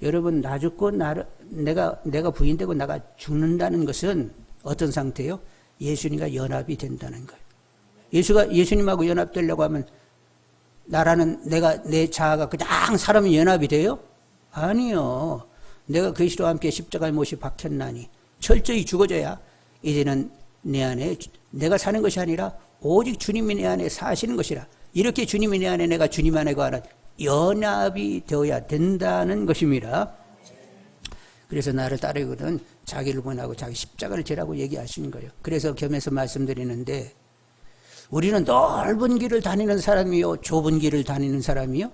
여러분 나 죽고 내가 부인되고 나가 죽는다는 것은 어떤 상태예요? 예수님과 연합이 된다는 거예요. 예수님하고 연합되려고 하면 나라는 내 자아가 그냥 사람이 연합이 돼요? 아니요. 내가 그리스도와 함께 십자가에 못이 박혔나니 철저히 죽어져야 이제는 내 안에 내가 사는 것이 아니라 오직 주님이 내 안에 사시는 것이라. 이렇게 주님이 내 안에 내가 주님 안에 거하는 연합이 되어야 된다는 것입니다. 그래서 나를 따르거든 자기를 부인하고 자기 십자가를 지라고 얘기하시는 거예요. 그래서 겸해서 말씀드리는데 우리는 넓은 길을 다니는 사람이요, 좁은 길을 다니는 사람이요?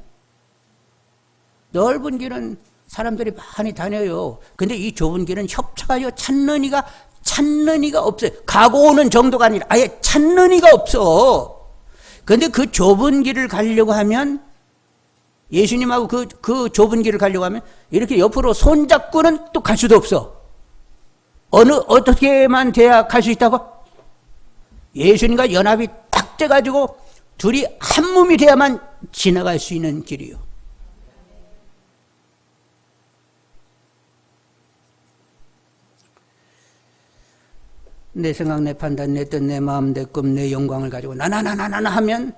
넓은 길은 사람들이 많이 다녀요. 근데 이 좁은 길은 협착하여 찾는 이가 찾는 이가 없어요. 가고 오는 정도가 아니라 아예 찾는 이가 없어. 그런데 그 좁은 길을 가려고 하면, 예수님하고 그 좁은 길을 가려고 하면 이렇게 옆으로 손잡고는 또 갈 수도 없어. 어떻게만 돼야 갈 수 있다고? 예수님과 연합이 딱 돼가지고 둘이 한 몸이 돼야만 지나갈 수 있는 길이요. 내 생각, 내 판단, 내 뜻, 내 마음, 내 꿈, 내 영광을 가지고 나나나나나 하면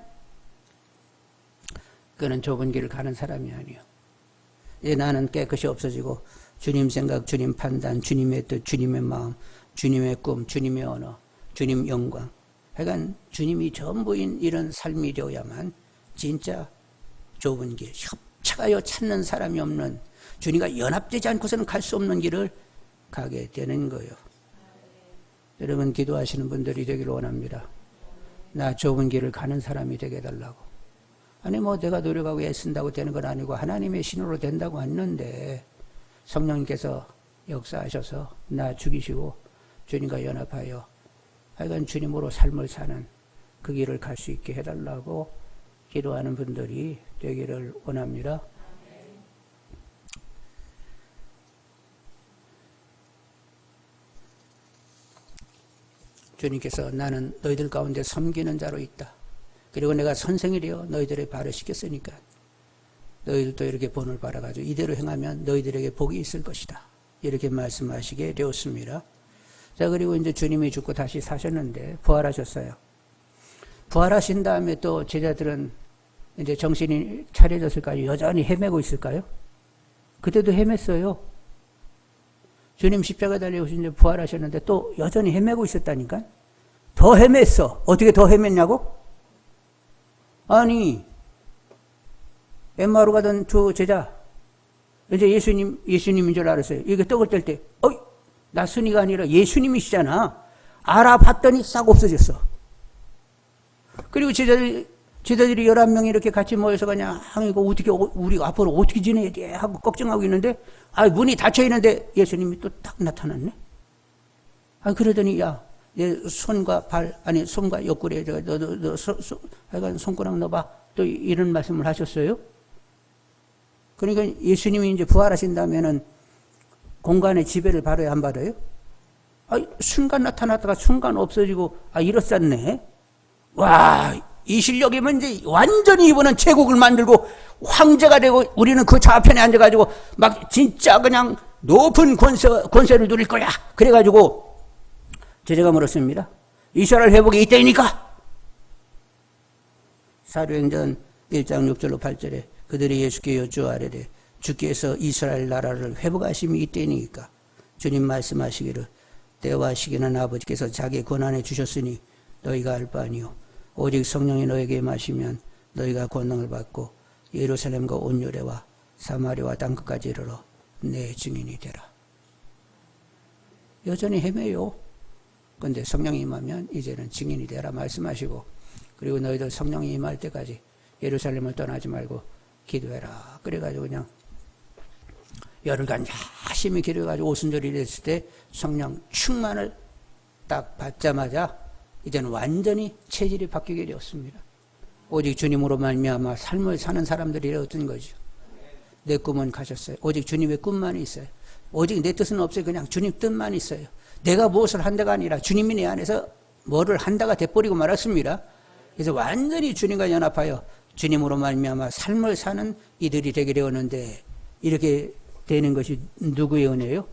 그는 좁은 길을 가는 사람이 아니에요. 나는 깨끗이 없어지고 주님 생각, 주님 판단, 주님의 뜻, 주님의 마음, 주님의 꿈, 주님의 언어, 주님 영광, 하여간 주님이 전부인 이런 삶이 되어야만 진짜 좁은 길, 협착하여 찾는 사람이 없는, 주님과 연합되지 않고서는 갈 수 없는 길을 가게 되는 거예요. 여러분 기도하시는 분들이 되기를 원합니다. 나 좁은 길을 가는 사람이 되게 해달라고. 아니 뭐 내가 노력하고 애쓴다고 되는 건 아니고 하나님의 신호로 된다고 했는데 성령님께서 역사하셔서 나 죽이시고 주님과 연합하여 하여간 주님으로 삶을 사는 그 길을 갈 수 있게 해달라고 기도하는 분들이 되기를 원합니다. 주님께서 나는 너희들 가운데 섬기는 자로 있다. 그리고 내가 선생이 되어 너희들의 발을 씻겼으니까 너희들도 이렇게 본을 받아가지고 이대로 행하면 너희들에게 복이 있을 것이다. 이렇게 말씀하시게 되었습니다. 자, 그리고 이제 주님이 죽고 다시 사셨는데 부활하셨어요. 부활하신 다음에 또 제자들은 이제 정신이 차려졌을까요? 여전히 헤매고 있을까요? 그때도 헤맸어요. 주님 십자가 달리오신 이제 부활하셨는데 또 여전히 헤매고 있었다니까? 더 헤맸어. 어떻게 더 헤맸냐고? 아니, 엠마오로 가던 두 제자, 이제 예수님인 줄 알았어요. 이게 떡을 뗄 때, 나순이가 아니라 예수님이시잖아. 알아봤더니 싹 없어졌어. 그리고 제자들이 11명이 이렇게 같이 모여서 그냥, 이거 어떻게, 우리 앞으로 어떻게 지내야 돼? 하고 걱정하고 있는데, 문이 닫혀 있는데 예수님이 또 딱 나타났네? 그러더니, 야, 내 손과 손과 옆구리에, 하여간 손가락 넣어봐. 또 이런 말씀을 하셨어요. 그러니까 예수님이 이제 부활하신다면은 공간의 지배를 받아야 안 받아요? 순간 나타났다가 순간 없어지고, 이렇쌌네. 와, 이 실력이면 이제 완전히 이번은 제국을 만들고 황제가 되고 우리는 그 좌편에 앉아가지고 막 진짜 그냥 높은 권세를 누릴 거야. 그래가지고 제자가 물었습니다. 이스라엘 회복이 이때이니까? 사도행전 1장 6절로 8절에 그들이 예수께 여쭈아뢰되 주께서 이스라엘 나라를 회복하심이 이때이니까? 주님 말씀하시기를 때와 시기는 아버지께서 자기 권한에 주셨으니 너희가 알 바 아니요 오직 성령이 너에게 마시면 너희가 권능을 받고 예루살렘과 온 유대와 사마리아와 땅끝까지 이르러 내 증인이 되라. 여전히 헤매요. 그런데 성령이 임하면 이제는 증인이 되라 말씀하시고, 그리고 너희들 성령이 임할 때까지 예루살렘을 떠나지 말고 기도해라. 그래가지고 그냥 열흘간 열심히 기도해가지고 오순절이 됐을 때 성령 충만을 딱 받자마자 이제는 완전히 체질이 바뀌게 되었습니다. 오직 주님으로 말미암아 삶을 사는 사람들이 되었던 거죠. 내 꿈은 가셨어요. 오직 주님의 꿈만 있어요. 오직 내 뜻은 없어요. 그냥 주님 뜻만 있어요. 내가 무엇을 한다가 아니라 주님이 내 안에서 뭐를 한다가 돼버리고 말았습니다. 그래서 완전히 주님과 연합하여 주님으로 말미암아 삶을 사는 이들이 되게 되었는데, 이렇게 되는 것이 누구의 은혜요?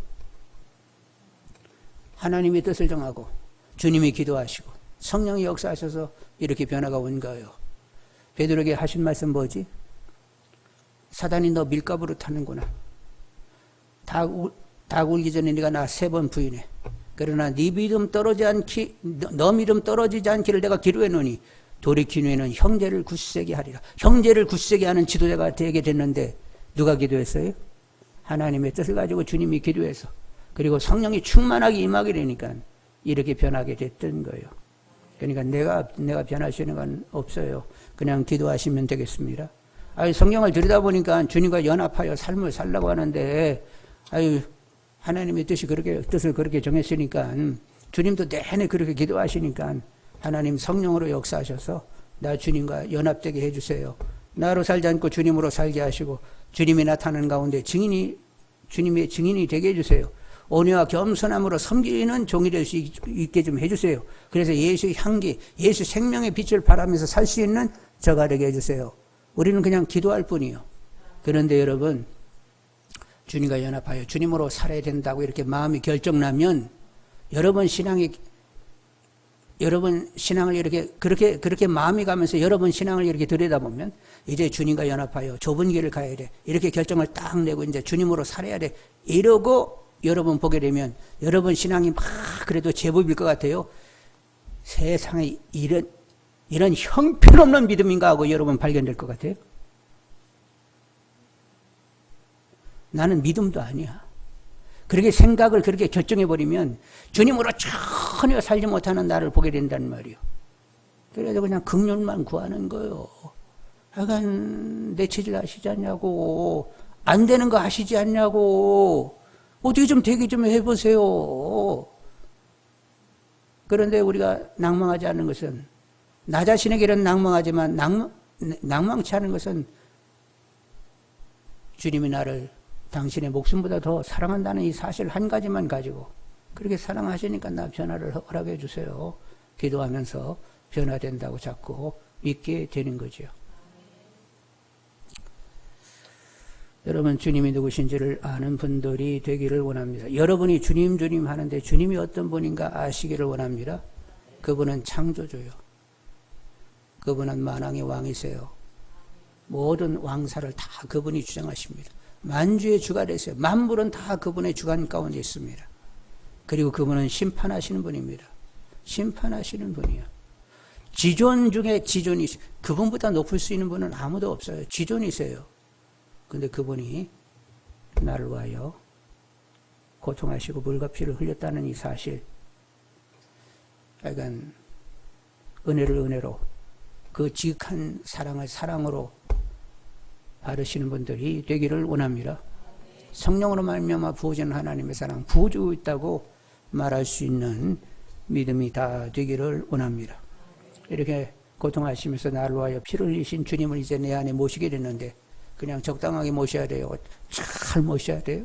하나님의 뜻을 정하고 주님이 기도하시고 성령이 역사하셔서 이렇게 변화가 온 거예요. 베드로에게 하신 말씀 뭐지? 사단이 너 밀가부로 타는구나. 닭 울기 전에 네가 나 3번 부인해. 그러나 네 믿음 너 믿음 떨어지지 않기를 내가 기도했노니 돌이킨 후에는 형제를 굳세게 하리라. 형제를 굳세게 하는 지도자가 되게 됐는데 누가 기도했어요? 하나님의 뜻을 가지고 주님이 기도해서, 그리고 성령이 충만하게 임하게 되니까 이렇게 변하게 됐던 거예요. 그러니까 내가 변할 수 있는 건 없어요. 그냥 기도하시면 되겠습니다. 성경을 들여다보니까 주님과 연합하여 삶을 살라고 하는데, 하나님의 뜻을 그렇게 정했으니까 주님도 내내 그렇게 기도하시니까 하나님 성령으로 역사하셔서 나 주님과 연합되게 해주세요. 나로 살지 않고 주님으로 살게 하시고 주님이 나타나는 가운데 주님의 증인이 되게 해주세요. 온유와 겸손함으로 섬기는 종이 될 수 있게 좀 해주세요. 그래서 예수의 향기, 예수 생명의 빛을 바라면서 살 수 있는 저가 되게 해주세요. 우리는 그냥 기도할 뿐이요. 그런데 여러분, 주님과 연합하여 주님으로 살아야 된다고 이렇게 마음이 결정나면 여러분 신앙을 이렇게 그렇게 마음이 가면서 여러분 신앙을 이렇게 들여다보면 이제 주님과 연합하여 좁은 길을 가야 돼. 이렇게 결정을 딱 내고 이제 주님으로 살아야 돼. 이러고 여러분 보게 되면 여러분 신앙이 막 그래도 제법일 것 같아요. 세상에 이런 형편없는 믿음인가 하고 여러분 발견될 것 같아요. 나는 믿음도 아니야. 그렇게 생각을 그렇게 결정해버리면 주님으로 전혀 살지 못하는 나를 보게 된다는 말이요. 그래서 그냥 긍휼만 구하는 거요. 하여간 내 체질 아시지 않냐고. 안 되는 거 아시지 않냐고. 어떻게 좀 되게 좀 해보세요. 그런데 우리가 낭망하지 않는 것은 나 자신에게는 낭망하지만 낭망치 않은 것은 주님이 나를 당신의 목숨보다 더 사랑한다는 이 사실 한 가지만 가지고 그렇게 사랑하시니까 나 변화를 허락해 주세요. 기도하면서 변화된다고 자꾸 믿게 되는 거죠. 여러분 주님이 누구신지를 아는 분들이 되기를 원합니다. 여러분이 주님 주님 하는데 주님이 어떤 분인가 아시기를 원합니다. 그분은 창조주요. 그분은 만왕의 왕이세요. 모든 왕사를 다 그분이 주장하십니다. 만주의 주가 되세요. 만물은 다 그분의 주관 가운데 있습니다. 그리고 그분은 심판하시는 분입니다. 심판하시는 분이요. 지존 중에 지존이세요. 그분보다 높을 수 있는 분은 아무도 없어요. 지존이세요. 근데 그분이 나를 위하여 고통하시고 물과 피를 흘렸다는 이 사실, 약간 은혜를 은혜로 그 지극한 사랑을 사랑으로 바르시는 분들이 되기를 원합니다. 성령으로 말미암아 부어지는 하나님의 사랑, 부어지고 있다고 말할 수 있는 믿음이 다 되기를 원합니다. 이렇게 고통하시면서 나를 위하여 피를 흘리신 주님을 이제 내 안에 모시게 됐는데 그냥 적당하게 모셔야 돼요. 잘 모셔야 돼요.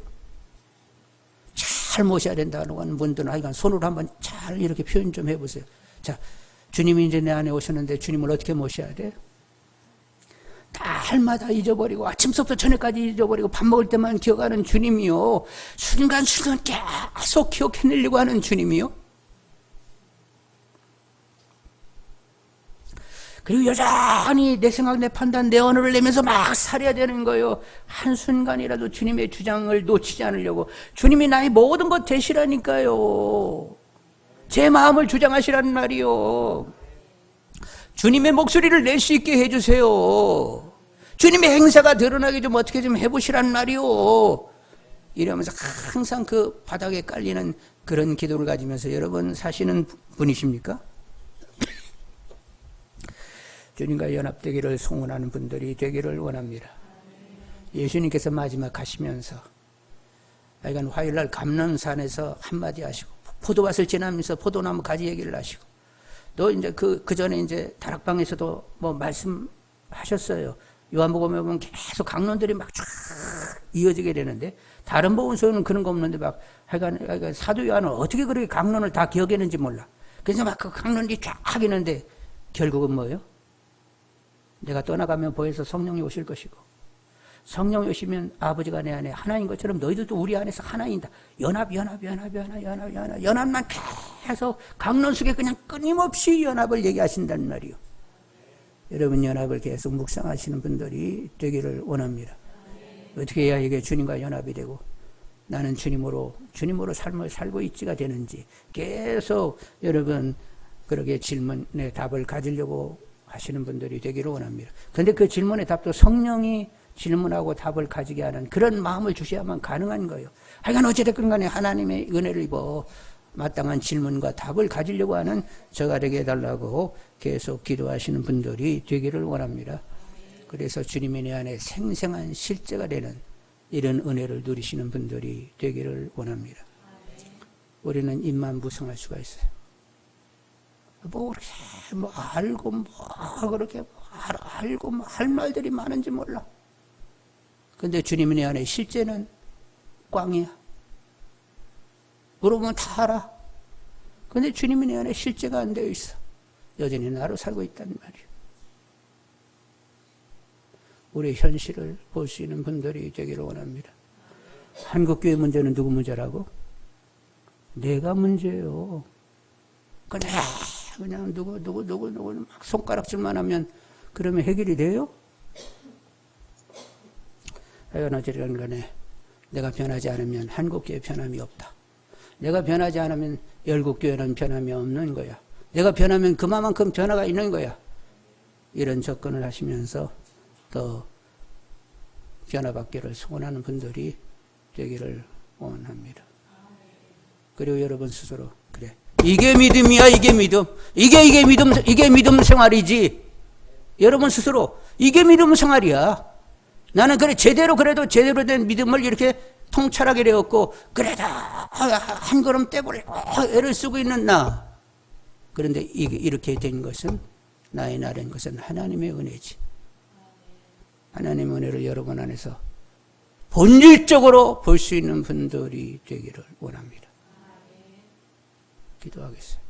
잘 모셔야 된다는 분들은 하여간 손으로 한번 잘 이렇게 표현 좀 해보세요. 자, 주님이 이제 내 안에 오셨는데 주님을 어떻게 모셔야 돼요? 날마다 잊어버리고 아침부터 저녁까지 잊어버리고 밥 먹을 때만 기억하는 주님이요. 순간순간 계속 기억해내려고 하는 주님이요. 그리고 여전히 내 생각, 내 판단, 내 언어를 내면서 막 살아야 되는 거예요. 한순간이라도 주님의 주장을 놓치지 않으려고. 주님이 나의 모든 것 되시라니까요. 제 마음을 주장하시라는 말이요. 주님의 목소리를 낼 수 있게 해주세요. 주님의 행사가 드러나게 좀 어떻게 좀 해보시라는 말이요. 이러면서 항상 그 바닥에 깔리는 그런 기도를 가지면서 여러분 사시는 분이십니까? 주님과 연합되기를 소원하는 분들이 되기를 원합니다. 예수님께서 마지막 가시면서 하여간 화요일날 감람산에서 한마디 하시고 포도밭을 지나면서 포도나무 가지 얘기를 하시고 또 이제 그 전에 이제 다락방에서도 뭐 말씀하셨어요. 요한복음에 보면 계속 강론들이 막 쫙 이어지게 되는데 다른 복음서는 그런 거 없는데 막 하여간 사도 요한은 어떻게 그렇게 강론을 다 기억했는지 몰라. 그래서 막 그 강론이 쫙 있는데 결국은 뭐예요? 내가 떠나가면 보혜사 성령이 오실 것이고 성령이 오시면 아버지가 내 안에 하나인 것처럼 너희들도 우리 안에서 하나인다. 연합만 계속 강론 속에 그냥 끊임없이 연합을 얘기하신다는 말이요. 여러분 연합을 계속 묵상하시는 분들이 되기를 원합니다. 어떻게 해야 이게 주님과 연합이 되고 나는 주님으로 삶을 살고 있지가 되는지 계속 여러분 그렇게 질문에 답을 가지려고 하시는 분들이 되기를 원합니다. 그런데 그 질문의 답도 성령이 질문하고 답을 가지게 하는 그런 마음을 주셔야만 가능한 거예요. 하여간 어찌됐건 간에 하나님의 은혜를 입어 마땅한 질문과 답을 가지려고 하는 저가 되게 해달라고 계속 기도하시는 분들이 되기를 원합니다. 그래서 주님의 내 안에 생생한 실제가 되는 이런 은혜를 누리시는 분들이 되기를 원합니다. 우리는 입만 무성할 수가 있어요. 뭐 그렇게 뭐 알고 뭐 그렇게 알고 뭐 할 말들이 많은지 몰라. 근데 주님이 내 안에 실제는 꽝이야. 물어보면 다 알아. 근데 주님이 내 안에 실제가 안 되어 있어. 여전히 나로 살고 있단 말이야. 우리의 현실을 볼 수 있는 분들이 되기를 원합니다. 한국교회 문제는 누구 문제라고? 내가 문제예요. 그냥 누구 막 손가락질만 하면 그러면 해결이 돼요? 하여간 어찌됐든 간에 내가 변하지 않으면 한국교회 변함이 없다. 내가 변하지 않으면 열국교회는 변함이 없는 거야. 내가 변하면 그만큼 변화가 있는 거야. 이런 접근을 하시면서 더 변화받기를 소원하는 분들이 되기를 원합니다. 그리고 여러분 스스로 그래, 이게 믿음이야. 이게 믿음. 이게 믿음 생활이지. 여러분 스스로 이게 믿음 생활이야. 나는 그래 제대로 된 믿음을 이렇게 통찰하게 되었고 그래도 한 걸음 떼보려고 애를 쓰고 있는 나. 그런데 이렇게 된 것은 나의 나된 것은 하나님의 은혜지. 하나님의 은혜를 여러분 안에서 본질적으로 볼 수 있는 분들이 되기를 원합니다. 기도하겠습니다.